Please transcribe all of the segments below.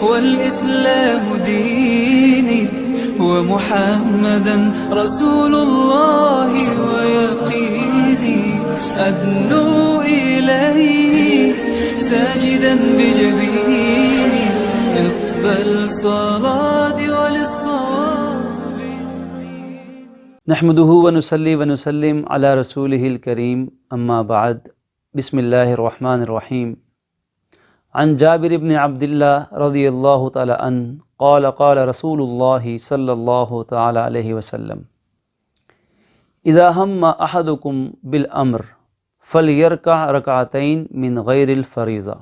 والإسلام ديني ومحمدا رسول الله ويقيني أدنو إليه ساجدا بجبيني اقبل صلاتي وللصواب نحمده ونصلي ونسلم على رسوله الكريم اما بعد بسم اللہ الرحمن الرحیم عن جابر بن عبد اللہ رضی اللہ تعالی عنہ قال قال رسول اللہ صلی اللہ تعالی علیہ وسلم اذا ہم احدکم بالامر فلیرکع رکعتین من غیر الفریضہ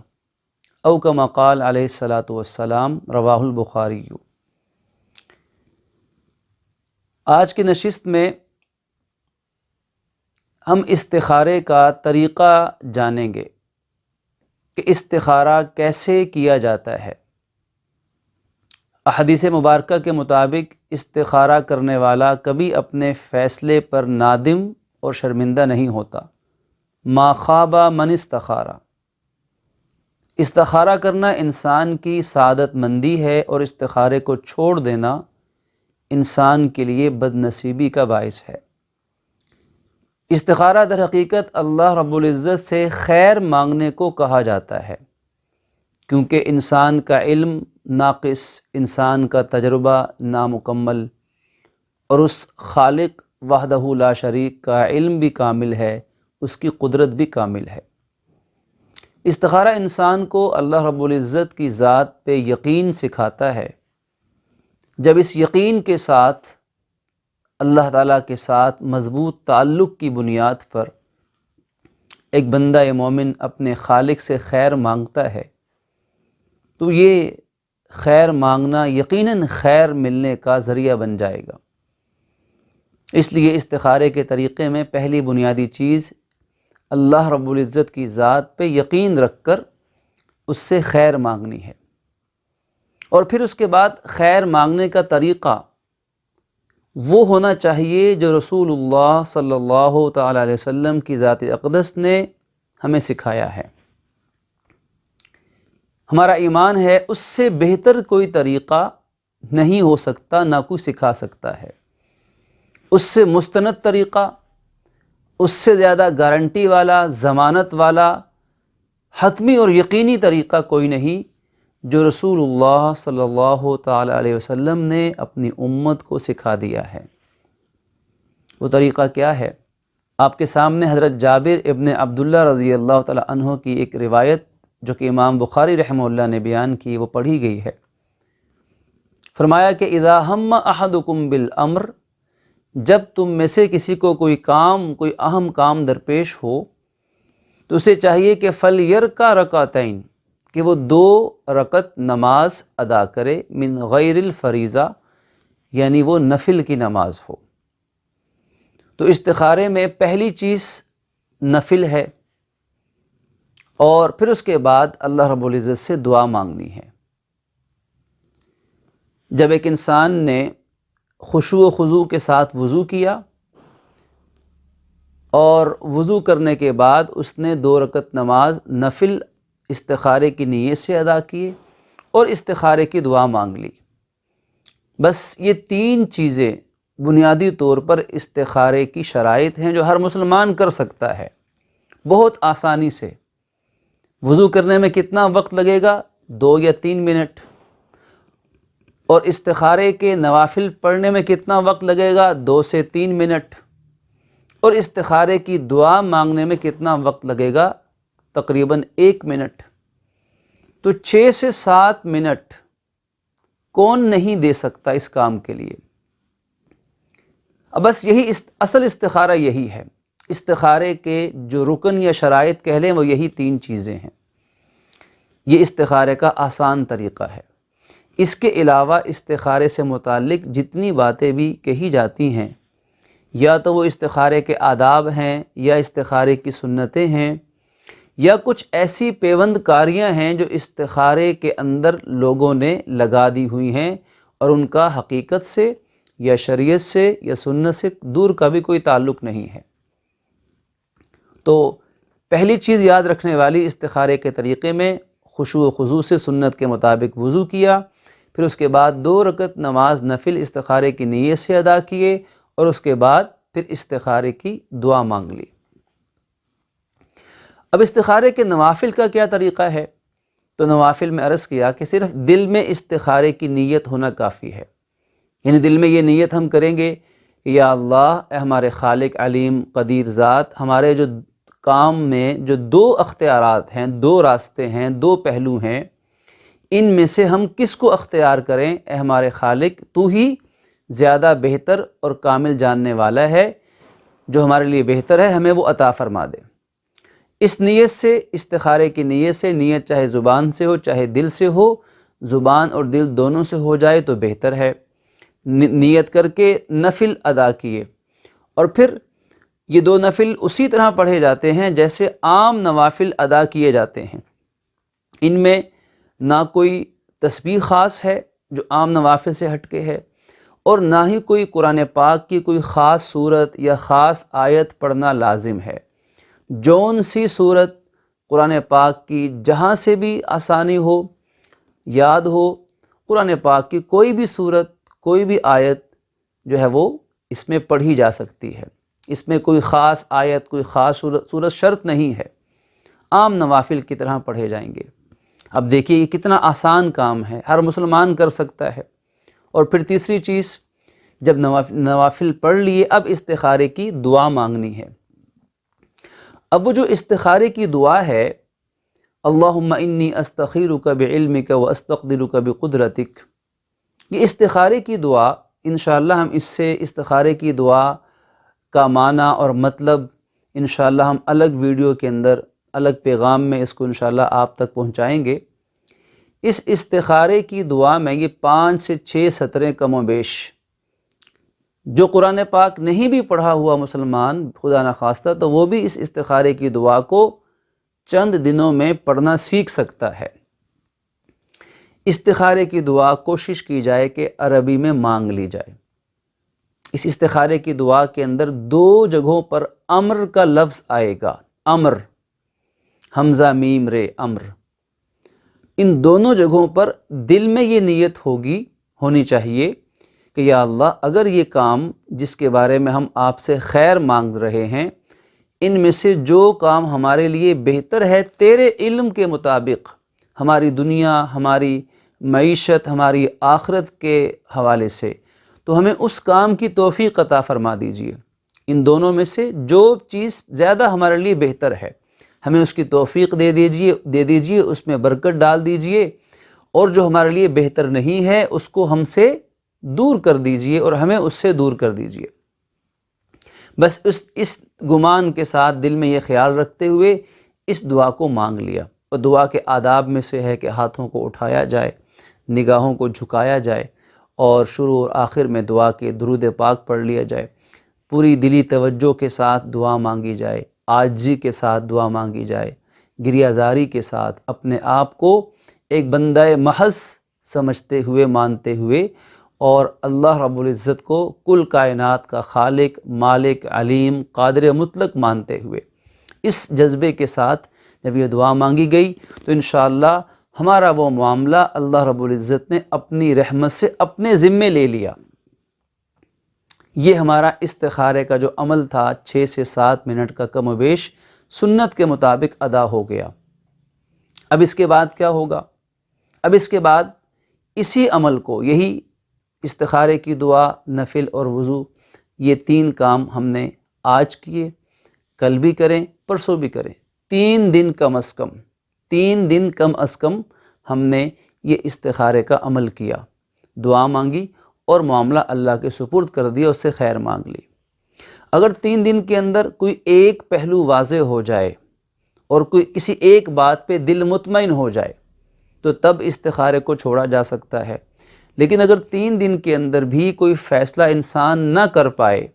او کما قال علیہ الصلاۃ والسلام رواہ البخاری۔ آج کی نشست میں ہم استخارے کا طریقہ جانیں گے کہ استخارہ کیسے کیا جاتا ہے۔ احادیث مبارکہ کے مطابق استخارہ کرنے والا کبھی اپنے فیصلے پر نادم اور شرمندہ نہیں ہوتا۔ ما خاب من استخارہ، استخارہ کرنا انسان کی سعادت مندی ہے اور استخارے کو چھوڑ دینا انسان کے لیے بد نصیبی کا باعث ہے۔ استخارہ در حقیقت اللہ رب العزت سے خیر مانگنے کو کہا جاتا ہے، کیونکہ انسان کا علم ناقص، انسان کا تجربہ نامکمل، اور اس خالق وحدہ لا شریک کا علم بھی کامل ہے، اس کی قدرت بھی کامل ہے۔ استخارہ انسان کو اللہ رب العزت کی ذات پہ یقین سکھاتا ہے۔ جب اس یقین کے ساتھ اللہ تعالیٰ کے ساتھ مضبوط تعلق کی بنیاد پر ایک بندہ مومن اپنے خالق سے خیر مانگتا ہے تو یہ خیر مانگنا یقیناً خیر ملنے کا ذریعہ بن جائے گا۔ اس لیے استخارے کے طریقے میں پہلی بنیادی چیز اللہ رب العزت کی ذات پہ یقین رکھ کر اس سے خیر مانگنی ہے، اور پھر اس کے بعد خیر مانگنے کا طریقہ وہ ہونا چاہیے جو رسول اللہ صلی اللہ تعالی علیہ وسلم کی ذات اقدس نے ہمیں سکھایا ہے۔ ہمارا ایمان ہے اس سے بہتر کوئی طریقہ نہیں ہو سکتا، نہ کوئی سکھا سکتا ہے۔ اس سے مستند طریقہ، اس سے زیادہ گارنٹی والا، ضمانت والا، حتمی اور یقینی طریقہ کوئی نہیں جو رسول اللہ صلی اللہ تعالی علیہ وسلم نے اپنی امت کو سکھا دیا ہے۔ وہ طریقہ کیا ہے؟ آپ کے سامنے حضرت جابر ابن عبداللہ رضی اللہ تعالی عنہ کی ایک روایت جو کہ امام بخاری رحمہ اللہ نے بیان کی وہ پڑھی گئی ہے۔ فرمایا کہ اذا ہم احدکم بالامر، جب تم میں سے کسی کو کوئی اہم کام درپیش ہو تو اسے چاہیے کہ فلیرکع رکعتین، کہ وہ 2 رکعت نماز ادا کرے، من غیر الفریضہ، یعنی وہ نفل کی نماز ہو۔ تو استخارے میں پہلی چیز نفل ہے، اور پھر اس کے بعد اللہ رب العزت سے دعا مانگنی ہے۔ جب ایک انسان نے خشوع و خضوع کے ساتھ وضو کیا اور وضو کرنے کے بعد اس نے 2 رکعت نماز نفل استخارے کی نیت سے ادا کیے اور استخارے کی دعا مانگ لی، بس یہ 3 چیزیں بنیادی طور پر استخارے کی شرائط ہیں جو ہر مسلمان کر سکتا ہے بہت آسانی سے۔ وضو کرنے میں کتنا وقت لگے گا؟ 2 یا 3 منٹ۔ اور استخارے کے نوافل پڑھنے میں کتنا وقت لگے گا؟ 2 سے 3 منٹ۔ اور استخارے کی دعا مانگنے میں کتنا وقت لگے گا؟ تقریباً 1 منٹ۔ تو 6 سے 7 منٹ کون نہیں دے سکتا اس کام کے لیے؟ اب بس یہی اصل استخارہ یہی ہے۔ استخارے کے جو رکن یا شرائط کہہ لیں وہ یہی 3 چیزیں ہیں۔ یہ استخارے کا آسان طریقہ ہے۔ اس کے علاوہ استخارے سے متعلق جتنی باتیں بھی کہی جاتی ہیں، یا تو وہ استخارے کے آداب ہیں، یا استخارے کی سنتیں ہیں، یا کچھ ایسی پیوند کاریاں ہیں جو استخارے کے اندر لوگوں نے لگا دی ہوئی ہیں اور ان کا حقیقت سے یا شریعت سے یا سنت سے دور کا بھی کوئی تعلق نہیں ہے۔ تو پہلی چیز یاد رکھنے والی استخارے کے طریقے میں خشوع و خضوع سے سنت کے مطابق وضو کیا، پھر اس کے بعد 2 رکعت نماز نفل استخارے کی نیت سے ادا کیے، اور اس کے بعد پھر استخارے کی دعا مانگ لی۔ اب استخارے کے نوافل کا کیا طریقہ ہے؟ تو نوافل میں عرض کیا کہ صرف دل میں استخارے کی نیت ہونا کافی ہے، یعنی دل میں یہ نیت ہم کریں گے کہ یا اللہ، اے ہمارے خالق علیم قدیر ذات، ہمارے جو کام میں جو 2 اختیارات ہیں، 2 راستے ہیں، 2 پہلو ہیں، ان میں سے ہم کس کو اختیار کریں؟ اے ہمارے خالق، تو ہی زیادہ بہتر اور کامل جاننے والا ہے، جو ہمارے لیے بہتر ہے ہمیں وہ عطا فرما دے۔ اس نیت سے، استخارے کی نیت سے، نیت چاہے زبان سے ہو چاہے دل سے ہو، زبان اور دل دونوں سے ہو جائے تو بہتر ہے۔ نیت کر کے نفل ادا کیے، اور پھر یہ 2 نفل اسی طرح پڑھے جاتے ہیں جیسے عام نوافل ادا کیے جاتے ہیں۔ ان میں نہ کوئی تسبیح خاص ہے جو عام نوافل سے ہٹ کے ہے، اور نہ ہی کوئی قرآن پاک کی کوئی خاص صورت یا خاص آیت پڑھنا لازم ہے۔ جون سی صورت قرآن پاک کی جہاں سے بھی آسانی ہو، یاد ہو، قرآن پاک کی کوئی بھی صورت، کوئی بھی آیت جو ہے وہ اس میں پڑھی جا سکتی ہے۔ اس میں کوئی خاص آیت، کوئی خاص صورت شرط نہیں ہے، عام نوافل کی طرح پڑھے جائیں گے۔ اب دیکھیے یہ کتنا آسان کام ہے، ہر مسلمان کر سکتا ہے۔ اور پھر تیسری چیز، جب نوافل پڑھ لیے، اب استخارے کی دعا مانگنی ہے۔ اب وہ جو استخارے کی دعا ہے، اللہم انی استخیرک بعلمک واستقدرک بقدرتک، یہ استخارے کی دعا انشاءاللہ ہم اس سے استخارے کی دعا کا معنی اور مطلب انشاءاللہ ہم الگ ویڈیو کے اندر، الگ پیغام میں اس کو انشاءاللہ آپ تک پہنچائیں گے۔ اس استخارے کی دعا میں یہ 5 سے 6 سطریں کم و بیش، جو قرآن پاک نہیں بھی پڑھا ہوا مسلمان خدا نخواستہ، تو وہ بھی اس استخارے کی دعا کو چند دنوں میں پڑھنا سیکھ سکتا ہے۔ استخارے کی دعا کوشش کی جائے کہ عربی میں مانگ لی جائے۔ اس استخارے کی دعا کے اندر 2 جگہوں پر امر کا لفظ آئے گا، امر، حمزہ میم رے، امر۔ ان دونوں جگہوں پر دل میں یہ نیت ہونی چاہیے کہ یا اللہ، اگر یہ کام جس کے بارے میں ہم آپ سے خیر مانگ رہے ہیں، ان میں سے جو کام ہمارے لیے بہتر ہے تیرے علم کے مطابق، ہماری دنیا، ہماری معیشت، ہماری آخرت کے حوالے سے، تو ہمیں اس کام کی توفیق عطا فرما دیجئے۔ ان دونوں میں سے جو چیز زیادہ ہمارے لیے بہتر ہے، ہمیں اس کی توفیق دے دیجئے، اس میں برکت ڈال دیجئے، اور جو ہمارے لیے بہتر نہیں ہے اس کو ہم سے دور کر دیجئے اور ہمیں اس سے دور کر دیجئے۔ بس اس گمان کے ساتھ دل میں یہ خیال رکھتے ہوئے اس دعا کو مانگ لیا۔ اور دعا کے آداب میں سے ہے کہ ہاتھوں کو اٹھایا جائے، نگاہوں کو جھکایا جائے، اور شروع اور آخر میں دعا کے درود پاک پڑھ لیا جائے، پوری دلی توجہ کے ساتھ دعا مانگی جائے، عاجزی کے ساتھ دعا مانگی جائے، گریہ زاری کے ساتھ، اپنے آپ کو ایک بندہ محض سمجھتے ہوئے، مانتے ہوئے، اور اللہ رب العزت کو کل کائنات کا خالق، مالک، علیم، قادر مطلق مانتے ہوئے، اس جذبے کے ساتھ جب یہ دعا مانگی گئی تو انشاءاللہ ہمارا وہ معاملہ اللہ رب العزت نے اپنی رحمت سے اپنے ذمے لے لیا۔ یہ ہمارا استخارے کا جو عمل تھا 6 سے 7 منٹ کا کم و بیش سنت کے مطابق ادا ہو گیا۔ اب اس کے بعد کیا ہوگا؟ اب اس کے بعد اسی عمل کو، یہی استخارے کی دعا، نفل اور وضو، یہ 3 کام ہم نے آج کیے، کل بھی کریں، پرسوں بھی کریں، 3 دن کم از کم، 3 دن کم از کم ہم نے یہ استخارے کا عمل کیا، دعا مانگی اور معاملہ اللہ کے سپرد کر دیا، اس سے خیر مانگ لی۔ اگر 3 دن کے اندر کوئی ایک پہلو واضح ہو جائے اور کوئی کسی ایک بات پہ دل مطمئن ہو جائے تو تب استخارے کو چھوڑا جا سکتا ہے۔ لیکن اگر 3 دن کے اندر بھی کوئی فیصلہ انسان نہ کر پائے،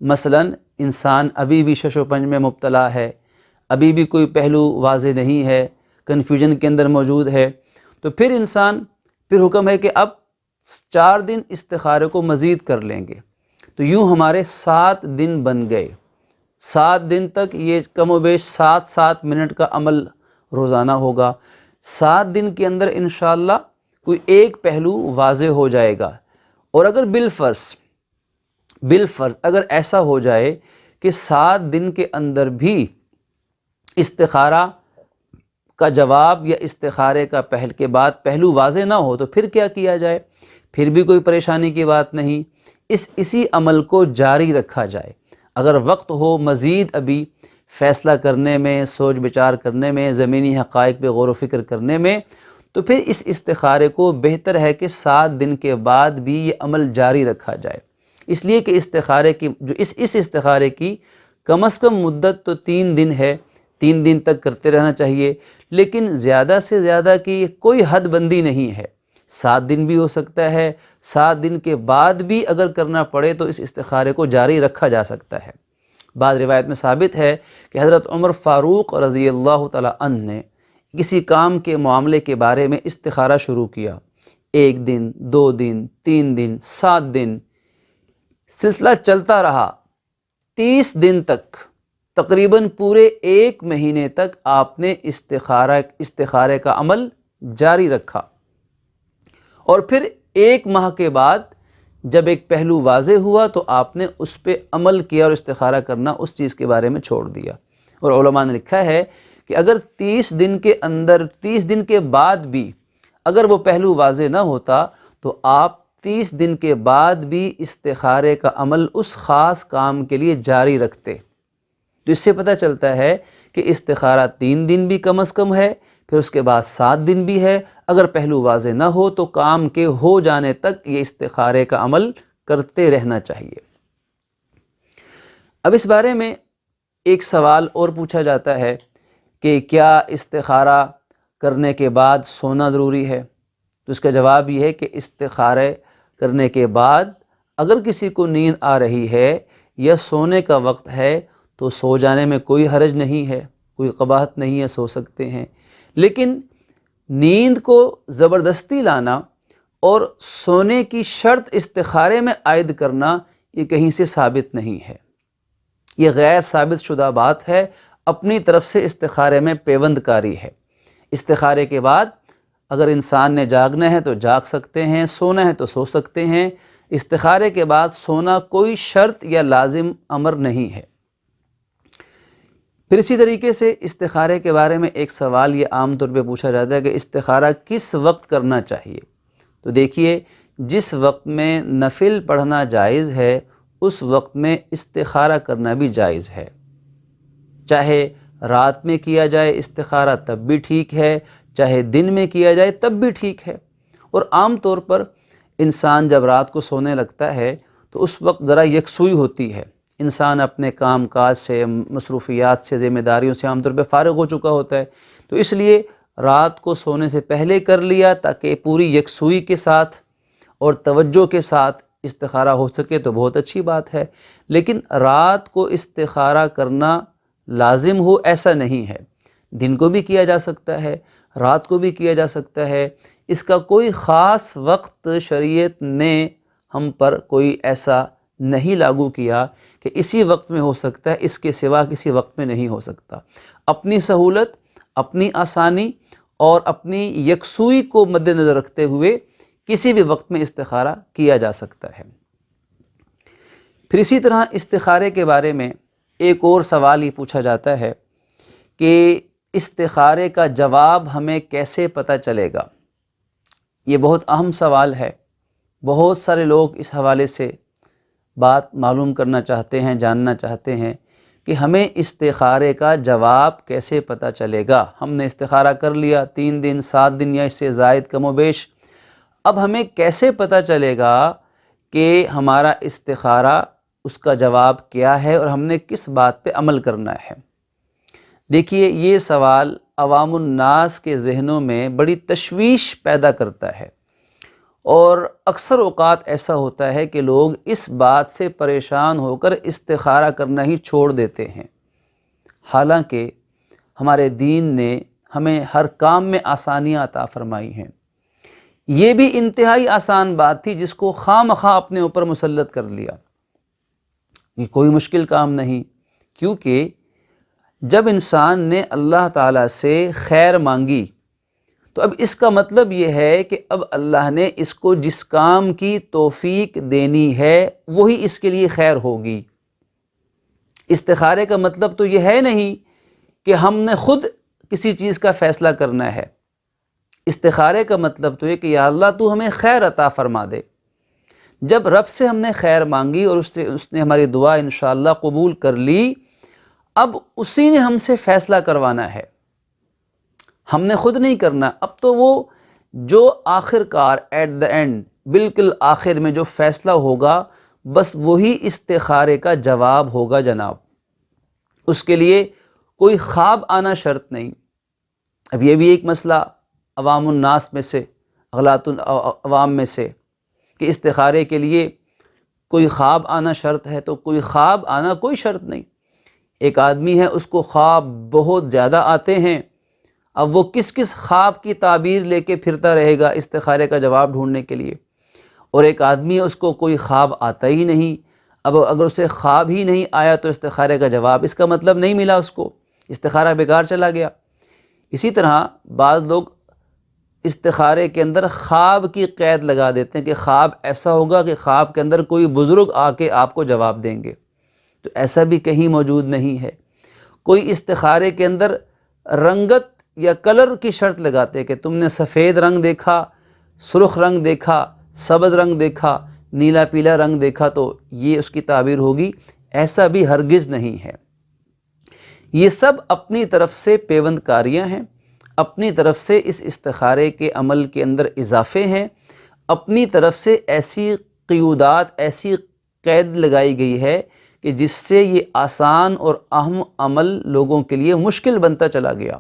مثلا انسان ابھی بھی شش و پنج میں مبتلا ہے، ابھی بھی کوئی پہلو واضح نہیں ہے، کنفیوژن کے اندر موجود ہے، تو پھر حکم ہے کہ اب 4 دن استخارے کو مزید کر لیں گے، تو یوں ہمارے 7 دن بن گئے۔ 7 دن تک یہ کم و بیش 7 منٹ کا عمل روزانہ ہوگا۔ 7 دن کے اندر انشاءاللہ کوئی ایک پہلو واضح ہو جائے گا۔ اور اگر بالفرض اگر ایسا ہو جائے کہ 7 دن کے اندر بھی استخارہ کا جواب یا استخارے کا پہلو واضح نہ ہو تو پھر کیا کیا جائے؟ پھر بھی کوئی پریشانی کی بات نہیں، اسی عمل کو جاری رکھا جائے۔ اگر وقت ہو مزید ابھی فیصلہ کرنے میں، سوچ بچار کرنے میں، زمینی حقائق پہ غور و فکر کرنے میں، تو پھر اس استخارے کو بہتر ہے کہ 7 دن کے بعد بھی یہ عمل جاری رکھا جائے، اس لیے کہ استخارے کی اس استخارے کی کم از کم مدت تو 3 دن ہے، 3 دن تک کرتے رہنا چاہیے، لیکن زیادہ سے زیادہ کی کوئی حد بندی نہیں ہے۔ 7 دن بھی ہو سکتا ہے، 7 دن کے بعد بھی اگر کرنا پڑے تو اس استخارے کو جاری رکھا جا سکتا ہے۔ بعض روایت میں ثابت ہے کہ حضرت عمر فاروق رضی اللہ تعالی عنہ نے کسی کام کے معاملے کے بارے میں استخارہ شروع کیا، 1 دن، 2 دن، 3 دن، 7 دن، سلسلہ چلتا رہا 30 دن تک، تقریباً پورے 1 مہینے تک آپ نے استخارے کا عمل جاری رکھا، اور پھر 1 ماہ کے بعد جب ایک پہلو واضح ہوا تو آپ نے اس پہ عمل کیا اور استخارہ کرنا اس چیز کے بارے میں چھوڑ دیا۔ اور علماء نے لکھا ہے کہ اگر 30 دن کے اندر 30 دن کے بعد بھی اگر وہ پہلو واضح نہ ہوتا تو آپ 30 دن کے بعد بھی استخارے کا عمل اس خاص کام کے لیے جاری رکھتے۔ تو اس سے پتہ چلتا ہے کہ استخارہ 3 دن بھی کم از کم ہے، پھر اس کے بعد 7 دن بھی ہے، اگر پہلو واضح نہ ہو تو کام کے ہو جانے تک یہ استخارے کا عمل کرتے رہنا چاہیے۔ اب اس بارے میں ایک سوال اور پوچھا جاتا ہے کہ کیا استخارہ کرنے کے بعد سونا ضروری ہے؟ تو اس کا جواب یہ ہے کہ استخارے کرنے کے بعد اگر کسی کو نیند آ رہی ہے یا سونے کا وقت ہے تو سو جانے میں کوئی حرج نہیں ہے، کوئی قباحت نہیں ہے، سو سکتے ہیں۔ لیکن نیند کو زبردستی لانا اور سونے کی شرط استخارے میں عائد کرنا یہ کہیں سے ثابت نہیں ہے، یہ غیر ثابت شدہ بات ہے، اپنی طرف سے استخارے میں پیوند کاری ہے۔ استخارے کے بعد اگر انسان نے جاگنا ہے تو جاگ سکتے ہیں، سونا ہے تو سو سکتے ہیں۔ استخارے کے بعد سونا کوئی شرط یا لازم امر نہیں ہے۔ پھر اسی طریقے سے استخارے کے بارے میں ایک سوال یہ عام طور پہ پوچھا جاتا ہے کہ استخارہ کس وقت کرنا چاہیے؟ تو دیکھیے، جس وقت میں نفل پڑھنا جائز ہے اس وقت میں استخارہ کرنا بھی جائز ہے، چاہے رات میں کیا جائے استخارہ تب بھی ٹھیک ہے، چاہے دن میں کیا جائے تب بھی ٹھیک ہے۔ اور عام طور پر انسان جب رات کو سونے لگتا ہے تو اس وقت ذرا یکسوئی ہوتی ہے، انسان اپنے کام کاج سے، مصروفیات سے، ذمہ داریوں سے عام طور پہ فارغ ہو چکا ہوتا ہے، تو اس لیے رات کو سونے سے پہلے کر لیا تاکہ پوری یکسوئی کے ساتھ اور توجہ کے ساتھ استخارہ ہو سکے تو بہت اچھی بات ہے۔ لیکن رات کو استخارہ کرنا لازم ہو ایسا نہیں ہے، دن کو بھی کیا جا سکتا ہے، رات کو بھی کیا جا سکتا ہے، اس کا کوئی خاص وقت شریعت نے ہم پر کوئی ایسا نہیں لاگو کیا کہ اسی وقت میں ہو سکتا ہے، اس کے سوا کسی وقت میں نہیں ہو سکتا۔ اپنی سہولت، اپنی آسانی اور اپنی یکسوئی کو مد نظر رکھتے ہوئے کسی بھی وقت میں استخارہ کیا جا سکتا ہے۔ پھر اسی طرح استخارے کے بارے میں ایک اور سوال یہ پوچھا جاتا ہے کہ استخارے کا جواب ہمیں کیسے پتہ چلے گا؟ یہ بہت اہم سوال ہے، بہت سارے لوگ اس حوالے سے بات معلوم کرنا چاہتے ہیں، جاننا چاہتے ہیں کہ ہمیں استخارے کا جواب کیسے پتہ چلے گا۔ ہم نے استخارہ کر لیا 3 دن، 7 دن یا اس سے زائد کم و بیش، اب ہمیں کیسے پتہ چلے گا کہ ہمارا استخارہ اس کا جواب کیا ہے اور ہم نے کس بات پہ عمل کرنا ہے؟ دیکھیے، یہ سوال عوام الناس کے ذہنوں میں بڑی تشویش پیدا کرتا ہے، اور اکثر اوقات ایسا ہوتا ہے کہ لوگ اس بات سے پریشان ہو کر استخارہ کرنا ہی چھوڑ دیتے ہیں، حالانکہ ہمارے دین نے ہمیں ہر کام میں آسانیاں عطا فرمائی ہیں۔ یہ بھی انتہائی آسان بات تھی جس کو خواہ مخواہ اپنے اوپر مسلط کر لیا۔ یہ کوئی مشکل کام نہیں، کیونکہ جب انسان نے اللہ تعالیٰ سے خیر مانگی تو اب اس کا مطلب یہ ہے کہ اب اللہ نے اس کو جس کام کی توفیق دینی ہے وہی اس کے لیے خیر ہوگی۔ استخارے کا مطلب تو یہ ہے نہیں کہ ہم نے خود کسی چیز کا فیصلہ کرنا ہے۔ استخارے کا مطلب تو یہ کہ یا اللہ تو ہمیں خیر عطا فرما دے۔ جب رب سے ہم نے خیر مانگی اور اس نے ہماری دعا انشاءاللہ قبول کر لی، اب اسی نے ہم سے فیصلہ کروانا ہے، ہم نے خود نہیں کرنا۔ اب تو وہ جو آخر کار ایٹ دا اینڈ، بالکل آخر میں جو فیصلہ ہوگا، بس وہی استخارے کا جواب ہوگا جناب۔ اس کے لیے کوئی خواب آنا شرط نہیں۔ اب یہ بھی ایک مسئلہ عوام الناس میں سے، اغلاط عوام میں سے، کہ استخارے کے لیے کوئی خواب آنا شرط ہے، تو کوئی خواب آنا کوئی شرط نہیں۔ ایک آدمی ہے، اس کو خواب بہت زیادہ آتے ہیں، اب وہ کس کس خواب کی تعبیر لے کے پھرتا رہے گا استخارے کا جواب ڈھونڈنے کے لیے۔ اور ایک آدمی ہے، اس کو کوئی خواب آتا ہی نہیں، اب اگر اسے خواب ہی نہیں آیا تو استخارے کا جواب، اس کا مطلب نہیں ملا اس کو، استخارہ بیکار چلا گیا۔ اسی طرح بعض لوگ استخارے کے اندر خواب کی قید لگا دیتے ہیں کہ خواب ایسا ہوگا کہ خواب کے اندر کوئی بزرگ آ کے آپ کو جواب دیں گے، تو ایسا بھی کہیں موجود نہیں ہے۔ کوئی استخارے کے اندر رنگت یا کلر کی شرط لگاتے کہ تم نے سفید رنگ دیکھا، سرخ رنگ دیکھا، سبز رنگ دیکھا، نیلا پیلا رنگ دیکھا تو یہ اس کی تعبیر ہوگی، ایسا بھی ہرگز نہیں ہے۔ یہ سب اپنی طرف سے پیوند کاریاں ہیں، اپنی طرف سے اس استخارے کے عمل کے اندر اضافے ہیں، اپنی طرف سے ایسی قیودات، ایسی قید لگائی گئی ہے کہ جس سے یہ آسان اور اہم عمل لوگوں کے لیے مشکل بنتا چلا گیا۔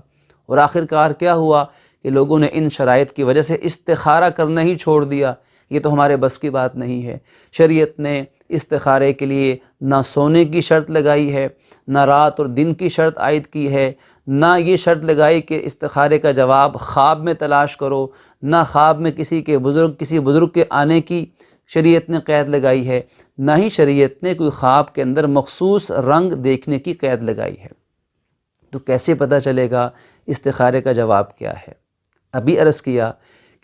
اور آخر کار کیا ہوا کہ لوگوں نے ان شرائط کی وجہ سے استخارہ کرنا ہی چھوڑ دیا۔ یہ تو ہمارے بس کی بات نہیں ہے۔ شریعت نے استخارے کے لیے نہ سونے کی شرط لگائی ہے، نہ رات اور دن کی شرط عائد کی ہے، نہ یہ شرط لگائی کہ استخارے کا جواب خواب میں تلاش کرو، نہ خواب میں کسی بزرگ کے آنے کی شریعت نے قید لگائی ہے، نہ ہی شریعت نے کوئی خواب کے اندر مخصوص رنگ دیکھنے کی قید لگائی ہے۔ تو کیسے پتہ چلے گا استخارے کا جواب کیا ہے؟ ابھی عرض کیا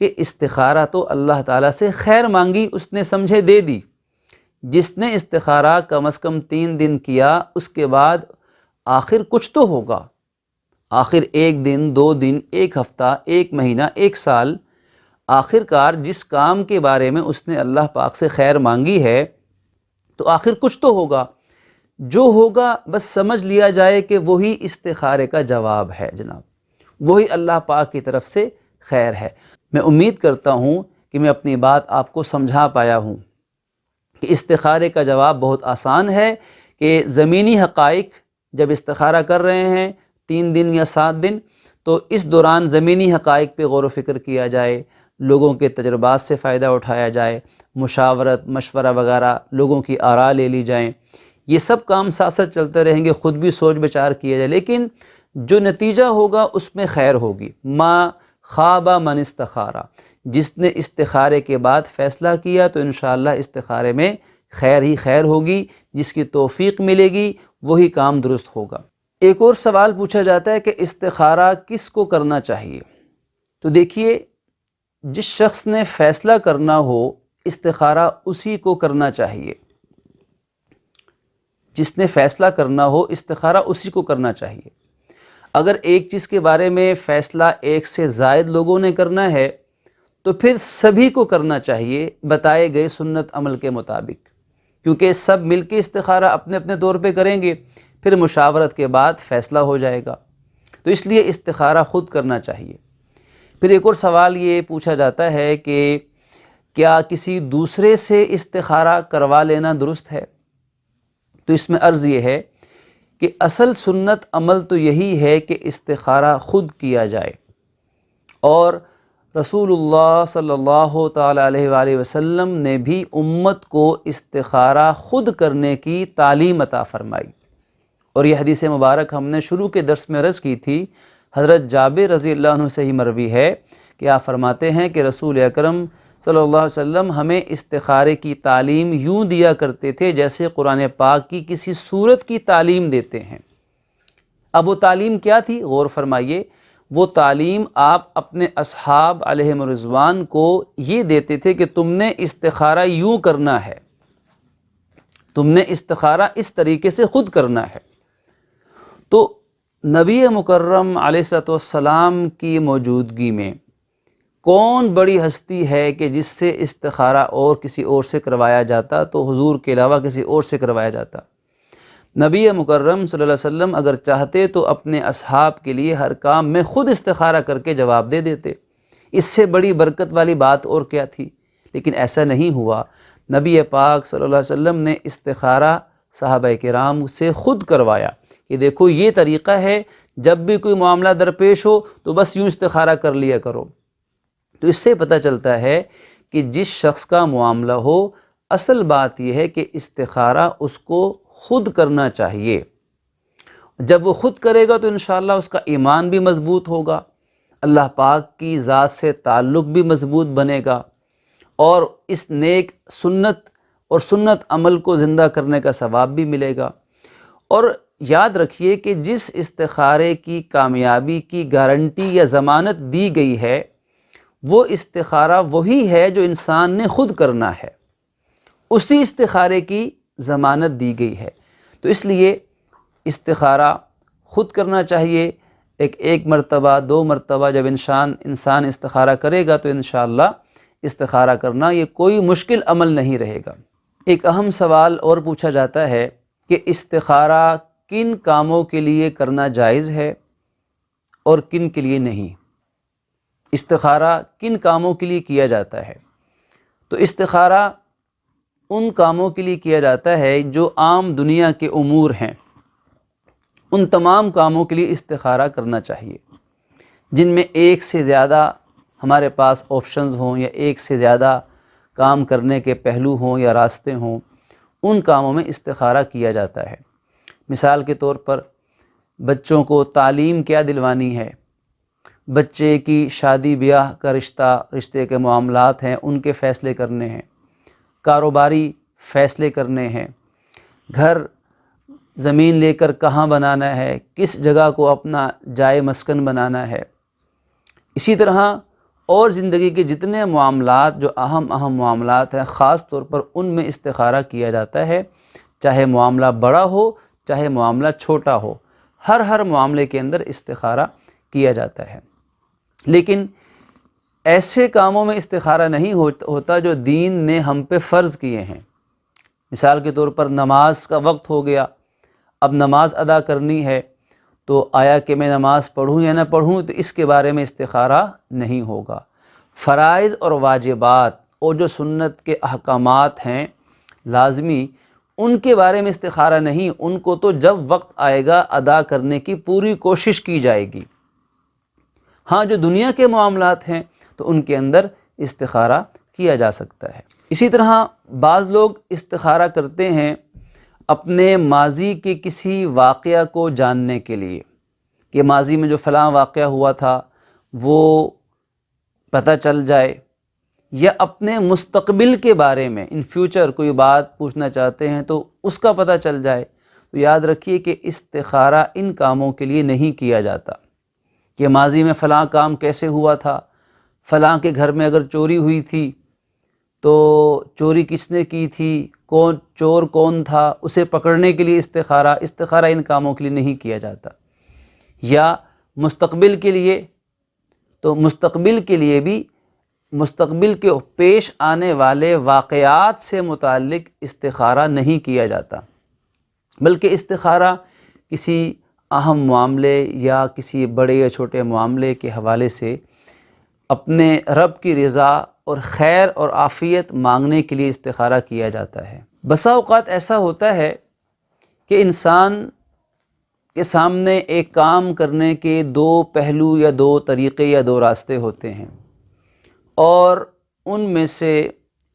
کہ استخارہ تو اللہ تعالیٰ سے خیر مانگی، اس نے سمجھے دے دی۔ جس نے استخارہ کم از کم 3 دن کیا، اس کے بعد آخر کچھ تو ہوگا، آخر 1 دن، 2 دن، 1 ہفتہ، 1 مہینہ، 1 سال، آخر کار جس کام کے بارے میں اس نے اللہ پاک سے خیر مانگی ہے تو آخر کچھ تو ہوگا۔ جو ہوگا بس سمجھ لیا جائے کہ وہی استخارے کا جواب ہے جناب، وہی اللہ پاک کی طرف سے خیر ہے۔ میں امید کرتا ہوں کہ میں اپنی بات آپ کو سمجھا پایا ہوں کہ استخارے کا جواب بہت آسان ہے کہ زمینی حقائق جب استخارہ کر رہے ہیں 3 دن یا 7 دن، تو اس دوران زمینی حقائق پہ غور و فکر کیا جائے، لوگوں کے تجربات سے فائدہ اٹھایا جائے، مشاورت، مشورہ وغیرہ، لوگوں کی آراء لے لی جائیں۔ یہ سب کام ساتھ ساتھ چلتے رہیں گے، خود بھی سوچ بچار کیا جائے، لیکن جو نتیجہ ہوگا اس میں خیر ہوگی۔ ما خواب من استخارہ، جس نے استخارے کے بعد فیصلہ کیا تو انشاءاللہ استخارے میں خیر ہی خیر ہوگی، جس کی توفیق ملے گی وہی کام درست ہوگا۔ ایک اور سوال پوچھا جاتا ہے کہ استخارہ کس کو کرنا چاہیے؟ تو دیکھیے، جس شخص نے فیصلہ کرنا ہو استخارہ اسی کو کرنا چاہیے، جس نے فیصلہ کرنا ہو استخارہ اسی کو کرنا چاہیے۔ اگر ایک چیز کے بارے میں فیصلہ ایک سے زائد لوگوں نے کرنا ہے تو پھر سبھی کو کرنا چاہیے بتائے گئے سنت عمل کے مطابق، کیونکہ سب مل کے استخارہ اپنے اپنے طور پہ کریں گے، پھر مشاورت کے بعد فیصلہ ہو جائے گا، تو اس لیے استخارہ خود کرنا چاہیے۔ پھر ایک اور سوال یہ پوچھا جاتا ہے کہ کیا کسی دوسرے سے استخارہ کروا لینا درست ہے؟ تو اس میں عرض یہ ہے کہ اصل سنت عمل تو یہی ہے کہ استخارہ خود کیا جائے، اور رسول اللہ صلی اللہ تعالیٰ علیہ وآلہ وسلم نے بھی امت کو استخارہ خود کرنے کی تعلیم عطا فرمائی۔ اور یہ حدیث مبارک ہم نے شروع کے درس میں عرض کی تھی، حضرت جابر رضی اللہ عنہ سے ہی مروی ہے کہ آپ فرماتے ہیں کہ رسول اکرم صلی اللہ علیہ وسلم ہمیں استخارے کی تعلیم یوں دیا کرتے تھے جیسے قرآن پاک کی کسی سورت کی تعلیم دیتے ہیں۔ اب وہ تعلیم کیا تھی؟ غور فرمائیے، وہ تعلیم آپ اپنے اصحاب علیہم الرضوان کو یہ دیتے تھے کہ تم نے استخارہ یوں کرنا ہے، تم نے استخارہ اس طریقے سے خود کرنا ہے۔ تو نبی مکرم علیہ الصلوۃ والسلام کی موجودگی میں کون بڑی ہستی ہے کہ جس سے استخارہ اور کسی اور سے کروایا جاتا تو حضور کے علاوہ کسی اور سے کروایا جاتا۔ نبی مکرم صلی اللہ علیہ وسلم اگر چاہتے تو اپنے اصحاب کے لیے ہر کام میں خود استخارہ کر کے جواب دے دیتے، اس سے بڑی برکت والی بات اور کیا تھی؟ لیکن ایسا نہیں ہوا۔ نبی پاک صلی اللہ علیہ وسلم نے استخارہ صحابہ کرام سے خود کروایا کہ دیکھو یہ طریقہ ہے، جب بھی کوئی معاملہ درپیش ہو تو بس یوں استخارہ کر لیا کرو۔ تو اس سے پتہ چلتا ہے کہ جس شخص کا معاملہ ہو، اصل بات یہ ہے کہ استخارہ اس کو خود کرنا چاہیے۔ جب وہ خود کرے گا تو انشاءاللہ اس کا ایمان بھی مضبوط ہوگا، اللہ پاک کی ذات سے تعلق بھی مضبوط بنے گا، اور اس نیک سنت اور سنت عمل کو زندہ کرنے کا ثواب بھی ملے گا۔ اور یاد رکھیے کہ جس استخارے کی کامیابی کی گارنٹی یا ضمانت دی گئی ہے، وہ استخارہ وہی ہے جو انسان نے خود کرنا ہے، اسی استخارے کی ضمانت دی گئی ہے۔ تو اس لیے استخارہ خود کرنا چاہیے۔ ایک مرتبہ، 2 مرتبہ جب انسان استخارہ کرے گا تو انشاءاللہ استخارہ کرنا یہ کوئی مشکل عمل نہیں رہے گا۔ ایک اہم سوال اور پوچھا جاتا ہے کہ استخارہ کن کاموں کے لیے کرنا جائز ہے اور کن کے لیے نہیں؟ استخارہ کن کاموں کے لیے کیا جاتا ہے؟ تو استخارہ ان کاموں کے لیے کیا جاتا ہے جو عام دنیا کے امور ہیں، ان تمام کاموں کے لیے استخارہ کرنا چاہیے جن میں ایک سے زیادہ ہمارے پاس آپشنز ہوں یا ایک سے زیادہ کام کرنے کے پہلو ہوں یا راستے ہوں، ان کاموں میں استخارہ کیا جاتا ہے۔ مثال کے طور پر بچوں کو تعلیم کیا دلوانی ہے، بچے کی شادی بیاہ کا رشتے کے معاملات ہیں، ان کے فیصلے کرنے ہیں، کاروباری فیصلے کرنے ہیں، گھر زمین لے کر کہاں بنانا ہے، کس جگہ کو اپنا جائے مسکن بنانا ہے۔ اسی طرح اور زندگی کے جتنے معاملات جو اہم معاملات ہیں، خاص طور پر ان میں استخارہ کیا جاتا ہے، چاہے معاملہ بڑا ہو چاہے معاملہ چھوٹا ہو، ہر معاملے کے اندر استخارہ کیا جاتا ہے۔ لیکن ایسے کاموں میں استخارہ نہیں ہوتا جو دین نے ہم پہ فرض کیے ہیں۔ مثال کے طور پر نماز کا وقت ہو گیا، اب نماز ادا کرنی ہے، تو آیا کہ میں نماز پڑھوں یا نہ پڑھوں، تو اس کے بارے میں استخارہ نہیں ہوگا۔ فرائض اور واجبات اور جو سنت کے احکامات ہیں لازمی، ان کے بارے میں استخارہ نہیں، ان کو تو جب وقت آئے گا ادا کرنے کی پوری کوشش کی جائے گی۔ ہاں جو دنیا کے معاملات ہیں تو ان کے اندر استخارہ کیا جا سکتا ہے۔ اسی طرح بعض لوگ استخارہ کرتے ہیں اپنے ماضی کے کسی واقعہ کو جاننے کے لیے، کہ ماضی میں جو فلاں واقعہ ہوا تھا وہ پتہ چل جائے، یا اپنے مستقبل کے بارے میں ان فیوچر کوئی بات پوچھنا چاہتے ہیں تو اس کا پتہ چل جائے۔ تو یاد رکھیے کہ استخارہ ان کاموں کے لیے نہیں کیا جاتا کہ ماضی میں فلاں کام کیسے ہوا تھا، فلاں کے گھر میں اگر چوری ہوئی تھی تو چوری کس نے کی تھی، چور کون تھا، اسے پکڑنے کے لیے استخارہ ان کاموں کے لیے نہیں کیا جاتا۔ یا مستقبل کے لیے، تو مستقبل کے لیے بھی مستقبل کے پیش آنے والے واقعات سے متعلق استخارہ نہیں کیا جاتا، بلکہ استخارہ کسی اہم معاملے یا کسی بڑے یا چھوٹے معاملے کے حوالے سے اپنے رب کی رضا اور خیر اور عافیت مانگنے کے لیے استخارہ کیا جاتا ہے۔ بسا اوقات ایسا ہوتا ہے کہ انسان کے سامنے ایک کام کرنے کے 2 پہلو یا 2 طریقے یا 2 راستے ہوتے ہیں، اور ان میں سے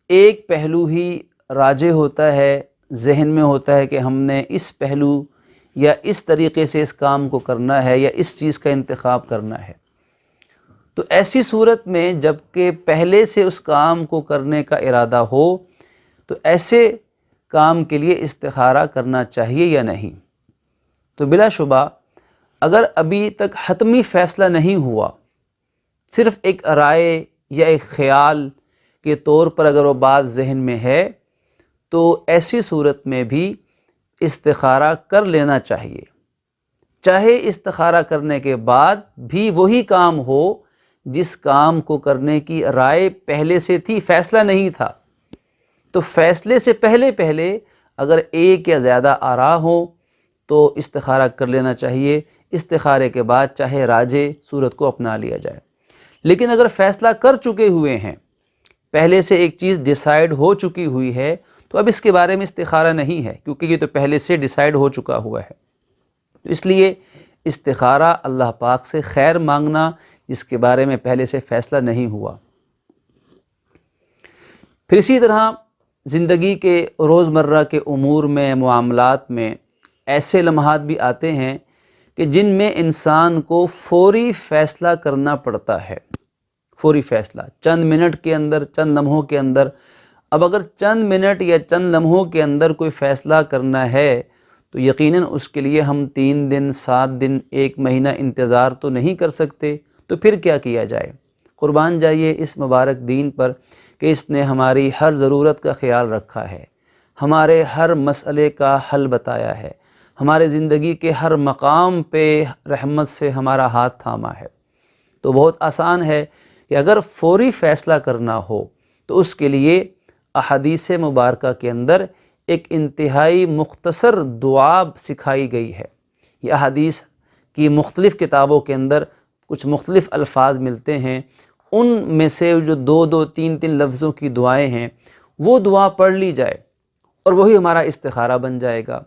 ایک پہلو ہی راجح ہوتا ہے، ذہن میں ہوتا ہے کہ ہم نے اس پہلو یا اس طریقے سے اس کام کو کرنا ہے یا اس چیز کا انتخاب کرنا ہے۔ تو ایسی صورت میں جب کہ پہلے سے اس کام کو کرنے کا ارادہ ہو تو ایسے کام کے لیے استخارہ کرنا چاہیے یا نہیں؟ تو بلا شبہ اگر ابھی تک حتمی فیصلہ نہیں ہوا، صرف ایک رائے یا ایک خیال کے طور پر اگر وہ بات ذہن میں ہے، تو ایسی صورت میں بھی استخارہ کر لینا چاہیے، چاہے استخارہ کرنے کے بعد بھی وہی کام ہو جس کام کو کرنے کی رائے پہلے سے تھی، فیصلہ نہیں تھا۔ تو فیصلے سے پہلے اگر ایک یا زیادہ آراء ہوں تو استخارہ کر لینا چاہیے، استخارے کے بعد چاہے راجح صورت کو اپنا لیا جائے۔ لیکن اگر فیصلہ کر چکے ہوئے ہیں، پہلے سے ایک چیز ڈیسائیڈ ہو چکی ہوئی ہے، تو اب اس کے بارے میں استخارہ نہیں ہے، کیونکہ یہ تو پہلے سے ڈیسائیڈ ہو چکا ہوا ہے۔ تو اس لیے استخارہ اللہ پاک سے خیر مانگنا جس کے بارے میں پہلے سے فیصلہ نہیں ہوا۔ پھر اسی طرح زندگی کے روزمرہ کے امور میں، معاملات میں ایسے لمحات بھی آتے ہیں کہ جن میں انسان کو فوری فیصلہ کرنا پڑتا ہے، فوری فیصلہ، چند منٹ کے اندر، چند لمحوں کے اندر۔ اب اگر چند منٹ یا چند لمحوں کے اندر کوئی فیصلہ کرنا ہے تو یقیناً اس کے لیے ہم 3 دن، 7 دن، 1 مہینہ انتظار تو نہیں کر سکتے۔ تو پھر کیا کیا جائے؟ قربان جائیے اس مبارک دین پر کہ اس نے ہماری ہر ضرورت کا خیال رکھا ہے، ہمارے ہر مسئلے کا حل بتایا ہے، ہمارے زندگی کے ہر مقام پہ رحمت سے ہمارا ہاتھ تھاما ہے۔ تو بہت آسان ہے کہ اگر فوری فیصلہ کرنا ہو تو اس کے لیے احادیث مبارکہ کے اندر ایک انتہائی مختصر دعا سکھائی گئی ہے۔ یہ احادیث کی مختلف کتابوں کے اندر کچھ مختلف الفاظ ملتے ہیں، ان میں سے جو 2 3 لفظوں کی دعائیں ہیں وہ دعا پڑھ لی جائے اور وہی ہمارا استخارہ بن جائے گا۔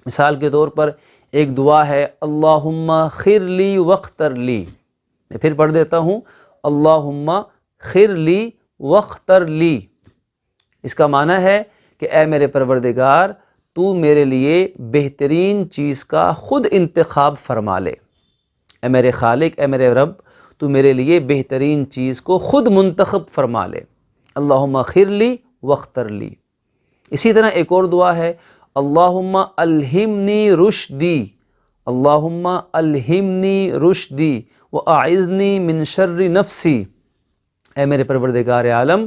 مثال کے طور پر ایک دعا ہے اللہم خر لی واختر لی، میں پھر پڑھ دیتا ہوں، اللہم خر لی واختر لی۔ اس کا معنی ہے کہ اے میرے پروردگار، تو میرے لیے بہترین چیز کا خود انتخاب فرما لے۔ اے میرے خالق، اے میرے رب، تو میرے لیے بہترین چیز کو خود منتخب فرما لے۔ اللہم خر لی واختر لی۔ اسی طرح ایک اور دعا ہے اللہم الہمنی رشدی، اللہم الہمنی رشدی واعذنی من شر نفسی۔ اے میرے پروردگار عالم،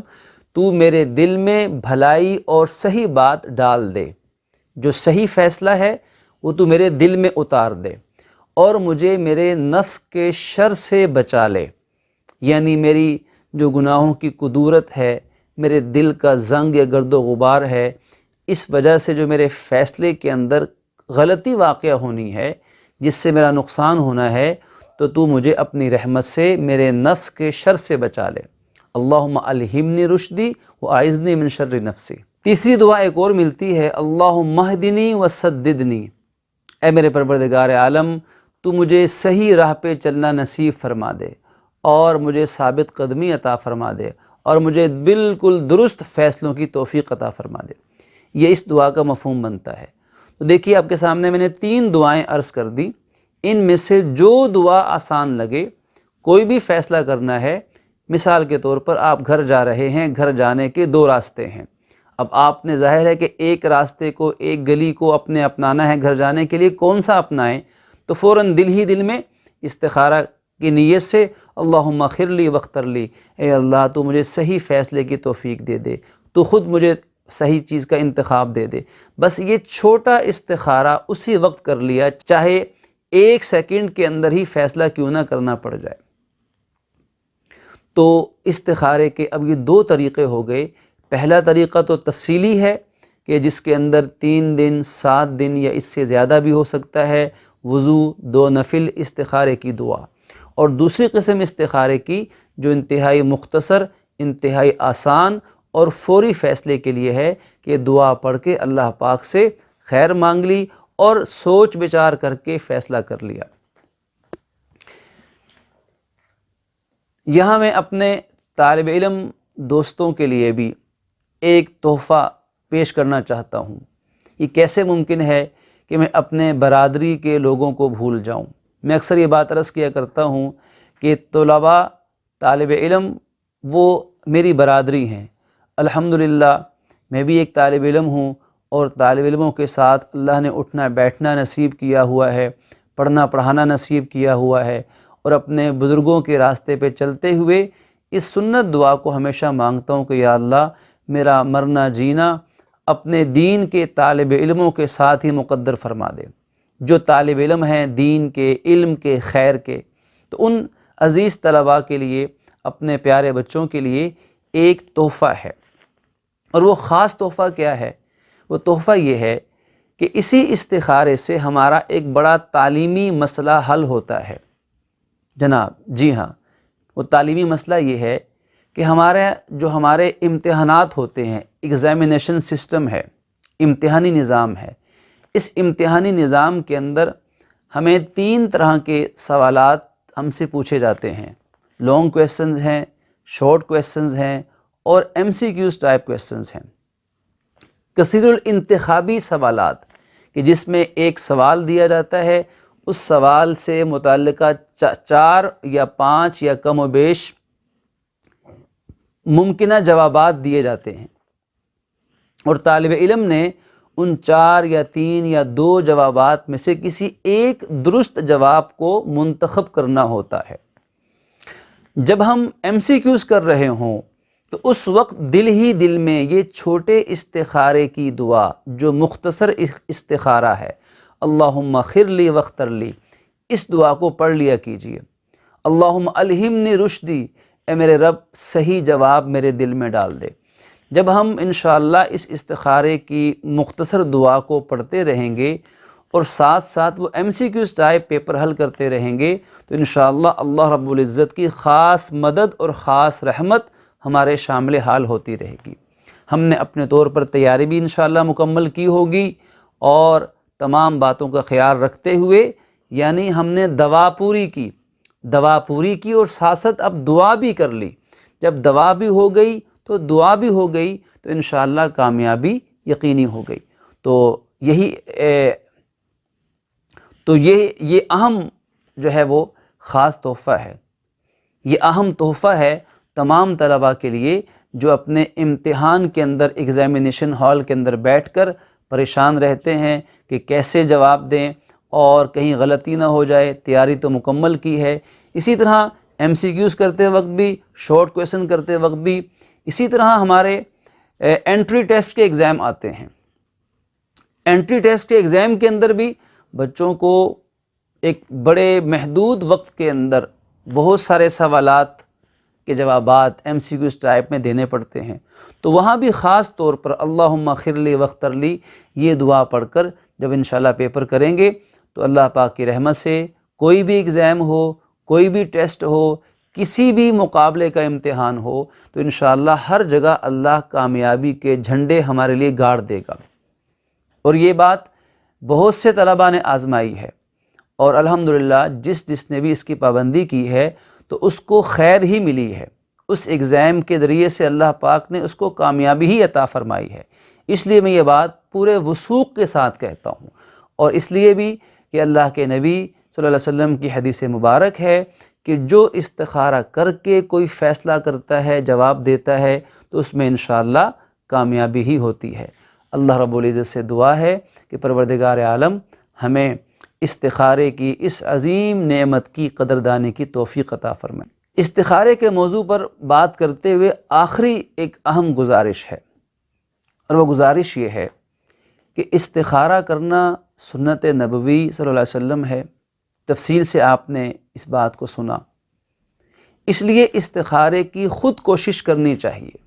تو میرے دل میں بھلائی اور صحیح بات ڈال دے، جو صحیح فیصلہ ہے وہ تو میرے دل میں اتار دے، اور مجھے میرے نفس کے شر سے بچا لے، یعنی میری جو گناہوں کی کدورت ہے، میرے دل کا زنگ یا گرد و غبار ہے، اس وجہ سے جو میرے فیصلے کے اندر غلطی واقع ہونی ہے، جس سے میرا نقصان ہونا ہے، تو مجھے اپنی رحمت سے میرے نفس کے شر سے بچا لے۔ اللہم الہمنی رشدی واعذنی من شر نفسی۔ تیسری دعا ایک اور ملتی ہے اللہم اہدنی وسددنی۔ اے میرے پروردگار عالم، تو مجھے صحیح راہ پہ چلنا نصیب فرما دے اور مجھے ثابت قدمی عطا فرما دے اور مجھے بالکل درست فیصلوں کی توفیق عطا فرما دے۔ یہ اس دعا کا مفہوم بنتا ہے۔ تو دیکھیے آپ کے سامنے میں نے 3 دعائیں عرض کر دی، ان میں سے جو دعا آسان لگے، کوئی بھی فیصلہ کرنا ہے، مثال کے طور پر آپ گھر جا رہے ہیں، گھر جانے کے 2 راستے ہیں، اب آپ نے ظاہر ہے کہ ایک راستے کو، ایک گلی کو اپنے اپنانا ہے گھر جانے کے لیے، کون سا اپنائیں؟ تو فوراً دل ہی دل میں استخارہ کی نیت سے اللہم خر لی واختر لی، اے اللہ تو مجھے صحیح فیصلے کی توفیق دے دے، تو خود مجھے صحیح چیز کا انتخاب دے دے۔ بس یہ چھوٹا استخارہ اسی وقت کر لیا، چاہے 1 سیکنڈ کے اندر ہی فیصلہ کیوں نہ کرنا پڑ جائے۔ تو استخارے کے اب یہ 2 طریقے ہو گئے۔ پہلا طریقہ تو تفصیلی ہے کہ جس کے اندر 3 دن، 7 دن یا اس سے زیادہ بھی ہو سکتا ہے، وضو، 2 نفل استخارے کی دعا۔ اور دوسری قسم استخارے کی جو انتہائی مختصر، انتہائی آسان اور فوری فیصلے کے لیے ہے کہ دعا پڑھ کے اللہ پاک سے خیر مانگ لی اور سوچ بچار کر کے فیصلہ کر لیا۔ یہاں میں اپنے طالب علم دوستوں کے لیے بھی ایک تحفہ پیش کرنا چاہتا ہوں۔ یہ کیسے ممکن ہے کہ میں اپنے برادری کے لوگوں کو بھول جاؤں؟ میں اکثر یہ بات عرض کیا کرتا ہوں کہ طلباء، طالب علم وہ میری برادری ہیں۔ الحمدللہ میں بھی ایک طالب علم ہوں اور طالب علموں کے ساتھ اللہ نے اٹھنا بیٹھنا نصیب کیا ہوا ہے، پڑھنا پڑھانا نصیب کیا ہوا ہے، اور اپنے بزرگوں کے راستے پہ چلتے ہوئے اس سنت دعا کو ہمیشہ مانگتا ہوں کہ یا اللہ میرا مرنا جینا اپنے دین کے طالب علموں کے ساتھ ہی مقدر فرما دے، جو طالب علم ہیں دین کے، علم کے، خیر کے، تو ان عزیز طلباء کے لیے، اپنے پیارے بچوں کے لیے ایک تحفہ ہے، اور وہ خاص تحفہ کیا ہے؟ وہ تحفہ یہ ہے کہ اسی استخارے سے ہمارا ایک بڑا تعلیمی مسئلہ حل ہوتا ہے جناب۔ جی ہاں، وہ تعلیمی مسئلہ یہ ہے کہ ہمارے امتحانات ہوتے ہیں، ایگزامینیشن سسٹم ہے، امتحانی نظام ہے، اس امتحانی نظام کے اندر ہمیں 3 طرح کے سوالات ہم سے پوچھے جاتے ہیں۔ لانگ کویسچنز ہیں، شارٹ کویسچنز ہیں، اور MCQs ٹائپ کویسچنز ہیں۔ کثیر الانتخابی سوالات کہ جس میں ایک سوال دیا جاتا ہے، اس سوال سے متعلقہ 4 یا 5 یا کم و بیش ممکنہ جوابات دیے جاتے ہیں، اور طالب علم نے ان 4 یا 3 یا 2 جوابات میں سے کسی ایک درست جواب کو منتخب کرنا ہوتا ہے۔ جب ہم MCQs کر رہے ہوں تو اس وقت دل ہی دل میں یہ چھوٹے استخارے کی دعا جو مختصر استخارہ ہے، اللہم خر لی واختر لی، اس دعا کو پڑھ لیا کیجئے۔ اللہم الہمنی رشدی، اے میرے رب صحیح جواب میرے دل میں ڈال دے۔ جب ہم انشاءاللہ اس استخارے کی مختصر دعا کو پڑھتے رہیں گے اور ساتھ ساتھ وہ MCQs ٹائپ پیپر حل کرتے رہیں گے تو انشاءاللہ اللہ رب العزت کی خاص مدد اور خاص رحمت ہمارے شامل حال ہوتی رہے گی۔ ہم نے اپنے طور پر تیاری بھی انشاءاللہ مکمل کی ہوگی، اور تمام باتوں کا خیال رکھتے ہوئے، یعنی ہم نے دوا پوری کی اور ساتھ ساتھ اب دعا بھی کر لی۔ جب دوا بھی ہو گئی تو دعا بھی ہو گئی تو انشاءاللہ کامیابی یقینی ہو گئی۔ تو یہ اہم جو ہے وہ خاص تحفہ ہے، یہ اہم تحفہ ہے تمام طلباء کے لیے جو اپنے امتحان کے اندر، ایگزامینیشن ہال کے اندر بیٹھ کر پریشان رہتے ہیں کہ کیسے جواب دیں اور کہیں غلطی نہ ہو جائے۔ تیاری تو مکمل کی ہے، اسی طرح MCQs کرتے وقت بھی، شارٹ کویسچن کرتے وقت بھی، اسی طرح ہمارے انٹری ٹیسٹ کے ایگزام آتے ہیں۔ انٹری ٹیسٹ کے ایگزام کے اندر بھی بچوں کو ایک بڑے محدود وقت کے اندر بہت سارے سوالات کے جوابات MCQs ٹائپ میں دینے پڑتے ہیں، تو وہاں بھی خاص طور پر اللہم خر لی واختر لی یہ دعا پڑھ کر جب انشاءاللہ پیپر کریں گے تو اللہ پاک کی رحمت سے کوئی بھی ایگزام ہو، کوئی بھی ٹیسٹ ہو، کسی بھی مقابلے کا امتحان ہو، تو انشاءاللہ ہر جگہ اللہ کامیابی کے جھنڈے ہمارے لیے گاڑ دے گا۔ اور یہ بات بہت سے طلباء نے آزمائی ہے، اور الحمدللہ جس نے بھی اس کی پابندی کی ہے تو اس کو خیر ہی ملی ہے، اس ایگزام کے ذریعے سے اللہ پاک نے اس کو کامیابی ہی عطا فرمائی ہے۔ اس لیے میں یہ بات پورے وثوق کے ساتھ کہتا ہوں، اور اس لیے بھی کہ اللہ کے نبی صلی اللہ علیہ وسلم کی حدیث مبارک ہے کہ جو استخارہ کر کے کوئی فیصلہ کرتا ہے، جواب دیتا ہے، تو اس میں انشاءاللہ کامیابی ہی ہوتی ہے۔ اللہ رب العزت سے دعا ہے کہ پروردگار عالم ہمیں استخارے کی اس عظیم نعمت کی قدردانی کی توفیق عطا فرمائے۔ استخارے کے موضوع پر بات کرتے ہوئے آخری ایک اہم گزارش ہے، اور وہ گزارش یہ ہے کہ استخارہ کرنا سنت نبوی صلی اللہ علیہ وسلم ہے، تفصیل سے آپ نے اس بات کو سنا، اس لیے استخارے کی خود کوشش کرنی چاہیے۔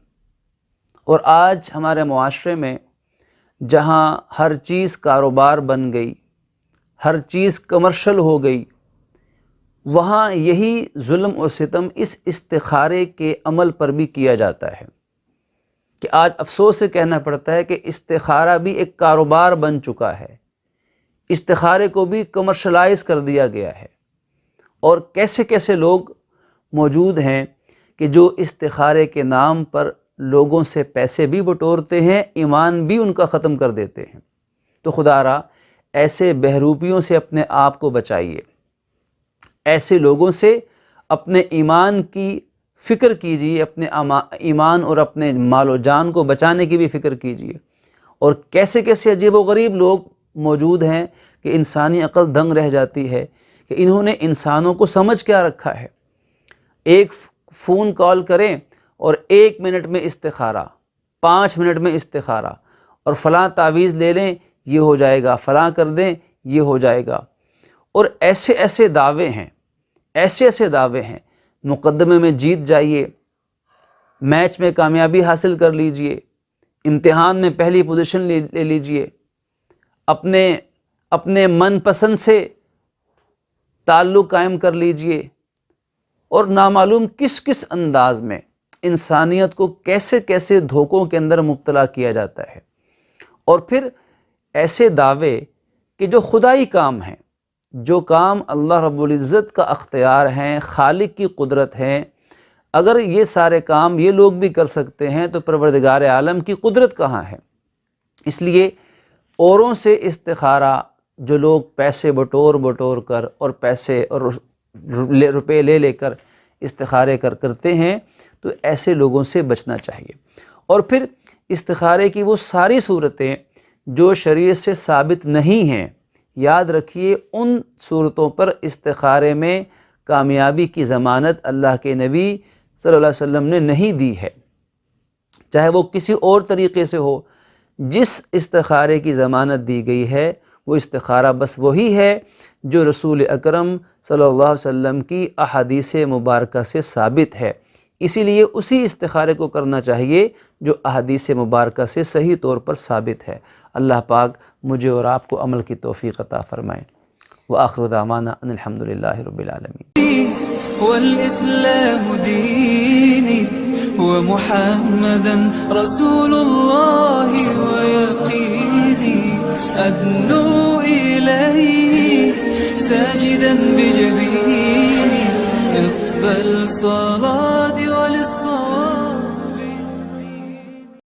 اور آج ہمارے معاشرے میں جہاں ہر چیز کاروبار بن گئی، ہر چیز کمرشل ہو گئی، وہاں یہی ظلم و ستم اس استخارے کے عمل پر بھی کیا جاتا ہے کہ آج افسوس سے کہنا پڑتا ہے کہ استخارہ بھی ایک کاروبار بن چکا ہے، استخارے کو بھی کمرشلائز کر دیا گیا ہے، اور کیسے کیسے لوگ موجود ہیں کہ جو استخارے کے نام پر لوگوں سے پیسے بھی بٹورتے ہیں، ایمان بھی ان کا ختم کر دیتے ہیں۔ تو خدا را ایسے بہروپیوں سے اپنے آپ کو بچائیے، ایسے لوگوں سے اپنے ایمان کی فکر کیجیے، اپنے ایمان اور اپنے مال و جان کو بچانے کی بھی فکر کیجیے۔ اور کیسے کیسے عجیب و غریب لوگ موجود ہیں کہ انسانی عقل دنگ رہ جاتی ہے کہ انہوں نے انسانوں کو سمجھ کیا رکھا ہے۔ ایک فون کال کریں اور 1 منٹ میں استخارہ، 5 منٹ میں استخارہ، اور فلاں تعویذ لے لیں یہ ہو جائے گا، فلاں کر دیں یہ ہو جائے گا۔ اور ایسے ایسے دعوے ہیں، ایسے ایسے دعوے ہیں، مقدمے میں جیت جائیے، میچ میں کامیابی حاصل کر لیجئے، امتحان میں پہلی پوزیشن لے لیجئے، اپنے من پسند سے تعلق قائم کر لیجئے، اور نامعلوم کس کس انداز میں انسانیت کو کیسے کیسے دھوکوں کے اندر مبتلا کیا جاتا ہے۔ اور پھر ایسے دعوے کہ جو خدائی کام ہیں، جو کام اللہ رب العزت کا اختیار ہیں، خالق کی قدرت ہے، اگر یہ سارے کام یہ لوگ بھی کر سکتے ہیں تو پروردگار عالم کی قدرت کہاں ہے؟ اس لیے اوروں سے استخارہ جو لوگ پیسے بٹور کر اور پیسے اور روپے لے کر استخارے کرتے ہیں، تو ایسے لوگوں سے بچنا چاہیے۔ اور پھر استخارے کی وہ ساری صورتیں جو شریعت سے ثابت نہیں ہیں، یاد رکھیے ان صورتوں پر استخارے میں کامیابی کی ضمانت اللہ کے نبی صلی اللہ علیہ وسلم نے نہیں دی ہے، چاہے وہ کسی اور طریقے سے ہو۔ جس استخارے کی ضمانت دی گئی ہے وہ استخارہ بس وہی ہے جو رسول اکرم صلی اللہ علیہ وسلم کی احادیث مبارکہ سے ثابت ہے، اسی لیے اسی استخارے کو کرنا چاہیے جو احادیث مبارکہ سے صحیح طور پر ثابت ہے۔ اللہ پاک مجھے اور آپ کو عمل کی توفیق عطا فرمائے۔ وآخر دعوانا ان الحمدللہ رب العالمین۔ والإسلام ديني ومحمدا رسول الله ويقيني أدنو إليه ساجدا بجبيني اقبل صلاتي